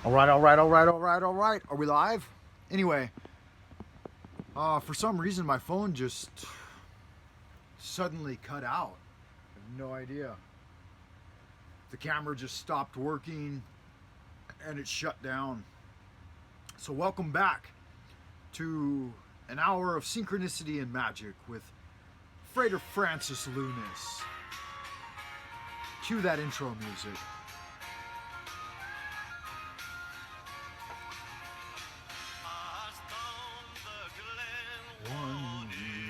All right, all right, all right, all right, all right. Are we live? Anyway, for some reason my phone just suddenly cut out. I have no idea. The camera just stopped working and it shut down. So, welcome back to an hour of synchronicity and magic with Frater Francis Lunas. Cue that intro music. One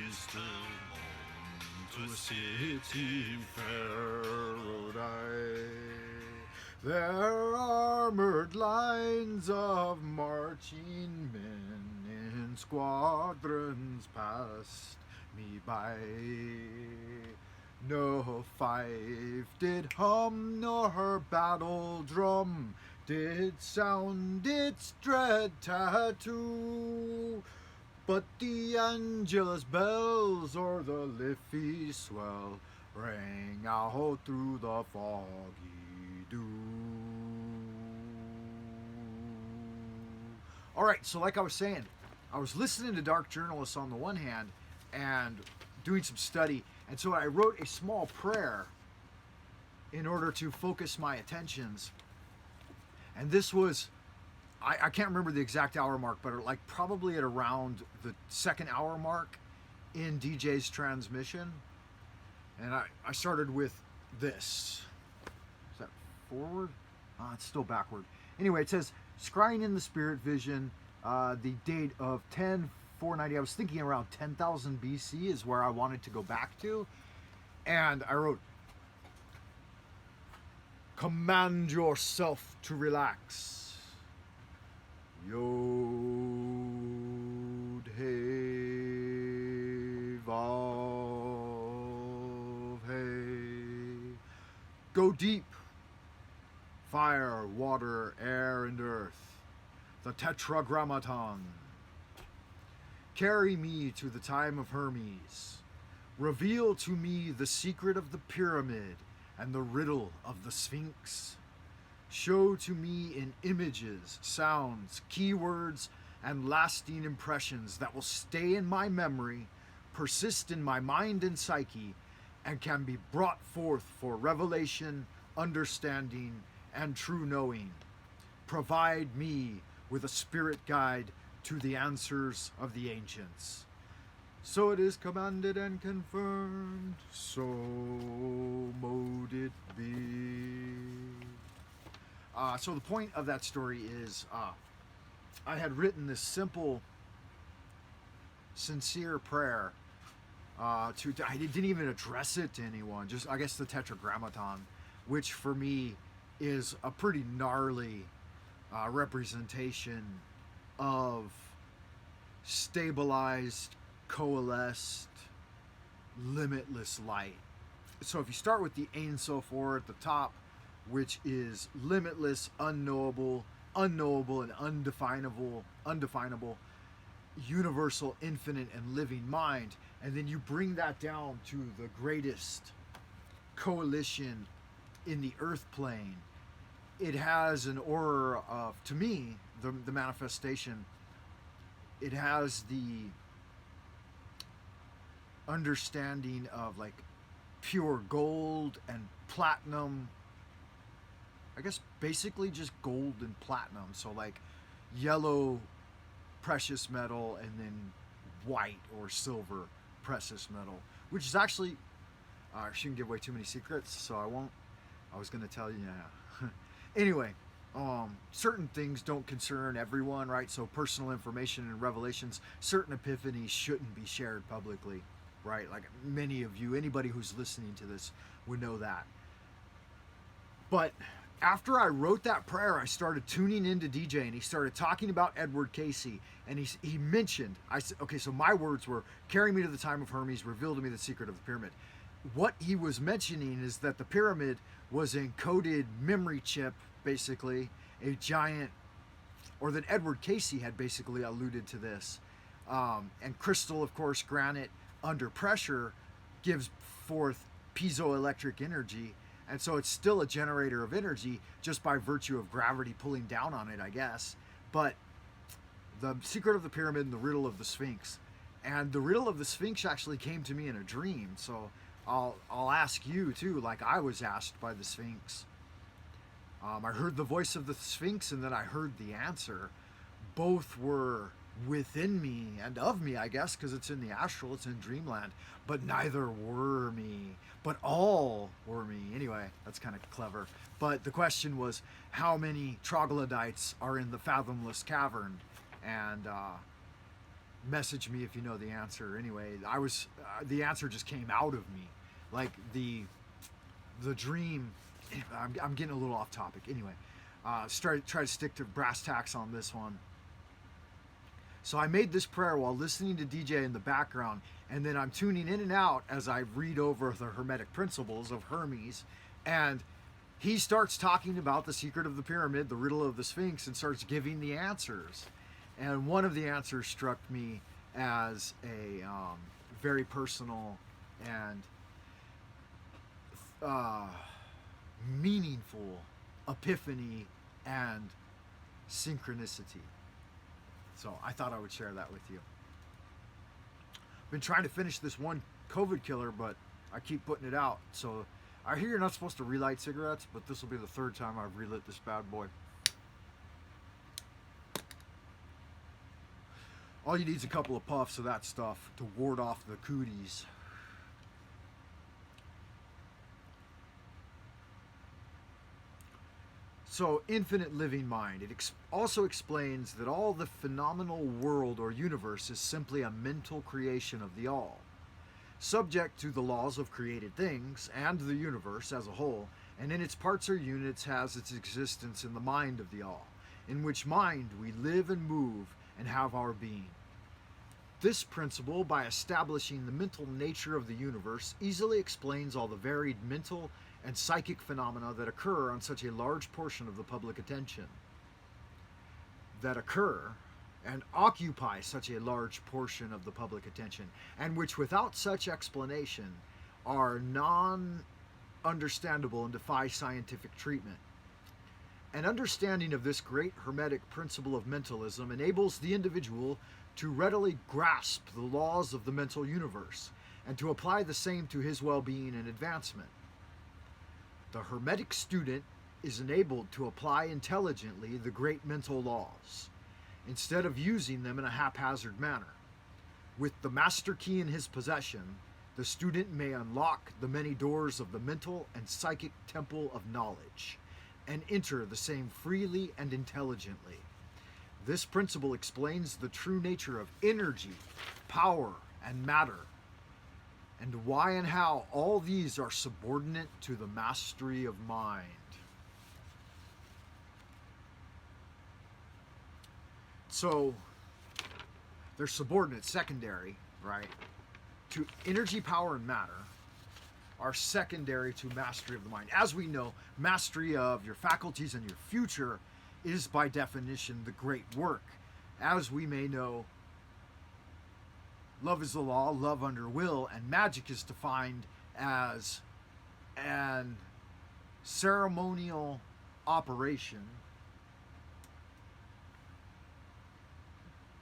Easter morn to a city Faraday, there armored lines of marching men in squadrons passed me by. No fife did hum, nor her battle drum did sound its dread tattoo. But the Angelus bells o'er the Liffey swell rang out through the foggy dew. All right, so like I was saying, I was listening to Dark Journalists on the one hand and doing some study, and so I wrote a small prayer in order to focus my attentions. And this was I can't remember the exact hour mark, but like probably at around the second hour mark in DJ's transmission. And I started with this. Is that forward? It's still backward. Anyway, it says, scrying in the spirit vision, the date of 10/4/90. I was thinking around 10,000 BC is where I wanted to go back to. And I wrote, command yourself to relax. Yod Hey Vav Hey. Go deep. Fire, water, air, and earth. The Tetragrammaton. Carry me to the time of Hermes. Reveal to me the secret of the pyramid and the riddle of the Sphinx. Show to me in images, sounds, keywords, and lasting impressions that will stay in my memory, persist in my mind and psyche, and can be brought forth for revelation, understanding, and true knowing. Provide me with a spirit guide to the answers of the ancients. So it is commanded and confirmed, so mote it be. So the point of that story is I had written this simple, sincere prayer I didn't even address it to anyone, just I guess the Tetragrammaton, which for me is a pretty gnarly representation of stabilized, coalesced, limitless light. So if you start with the Ein Sof Or at the top, which is limitless, unknowable, and undefinable, universal, infinite, and living mind, and then you bring that down to the greatest coalition in the earth plane. It has an aura of, to me, the manifestation, it has the understanding of like pure gold and platinum. I guess basically just gold and platinum. So like yellow precious metal and then white or silver precious metal, which is actually, I shouldn't give away too many secrets, so I won't. I was going to tell you, yeah. Anyway, certain things don't concern everyone, right? So personal information and revelations, certain epiphanies shouldn't be shared publicly, right? Like many of you, anybody who's listening to this would know that. But after I wrote that prayer, I started tuning into DJ, and he started talking about Edward Casey, and he mentioned, I said, okay, so my words were, carry me to the time of Hermes, reveal to me the secret of the pyramid. What he was mentioning is that the pyramid was an encoded memory chip, basically, a giant, or that Edward Casey had basically alluded to this. And crystal, of course, granite, under pressure, gives forth piezoelectric energy, And so it's still a generator of energy just by virtue of gravity pulling down on it, I guess. But the secret of the pyramid and the riddle of the Sphinx. And the riddle of the Sphinx actually came to me in a dream. So I'll ask you too, like I was asked by the Sphinx. I heard the voice of the Sphinx and then I heard the answer. Both were within me and of me, I guess, because it's in the astral, it's in dreamland. But neither were me, but all were me. Anyway, that's kind of clever. But the question was, how many troglodytes are in the fathomless cavern? And message me if you know the answer. Anyway, the answer just came out of me, like the dream. I'm getting a little off topic. Anyway, try to stick to brass tacks on this one. So I made this prayer while listening to DJ in the background, and then I'm tuning in and out as I read over the Hermetic principles of Hermes, and he starts talking about the secret of the pyramid, the riddle of the Sphinx, and starts giving the answers. And one of the answers struck me as a very personal and meaningful epiphany and synchronicity. So I thought I would share that with you. I've been trying to finish this one COVID killer, but I keep putting it out. So I hear you're not supposed to relight cigarettes, but this will be the third time I've relit this bad boy. All you need is a couple of puffs of that stuff to ward off the cooties. So, infinite living mind. It also explains that all the phenomenal world or universe is simply a mental creation of the all, subject to the laws of created things and the universe as a whole, and in its parts or units has its existence in the mind of the all, in which mind we live and move and have our being. This principle, by establishing the mental nature of the universe, easily explains all the varied mental and psychic phenomena that occur on such a large portion of the public attention, that occur and occupy such a large portion of the public attention, and which without such explanation are non-understandable and defy scientific treatment. An understanding of this great Hermetic principle of mentalism enables the individual to readily grasp the laws of the mental universe and to apply the same to his well-being and advancement. The Hermetic student is enabled to apply intelligently the great mental laws, instead of using them in a haphazard manner. With the master key in his possession, the student may unlock the many doors of the mental and psychic temple of knowledge, and enter the same freely and intelligently. This principle explains the true nature of energy, power, and matter, and why and how all these are subordinate to the mastery of mind. So, they're subordinate, secondary, right, to energy, power, and matter, are secondary to mastery of the mind. As we know, mastery of your faculties and your future is by definition the great work. As we may know, love is the law, love under will, and magic is defined as an ceremonial operation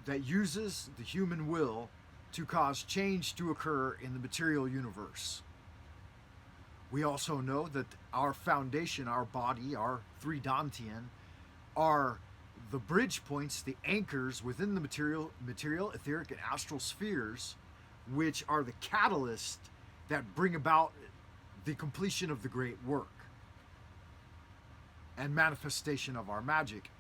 that uses the human will to cause change to occur in the material universe. We also know that our foundation, our body, our three Dantian, are the bridge points, the anchors within the material, etheric, and astral spheres, which are the catalyst that bring about the completion of the great work and manifestation of our magic.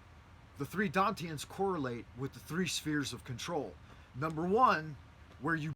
The three Dantians correlate with the three spheres of control. Number one, where you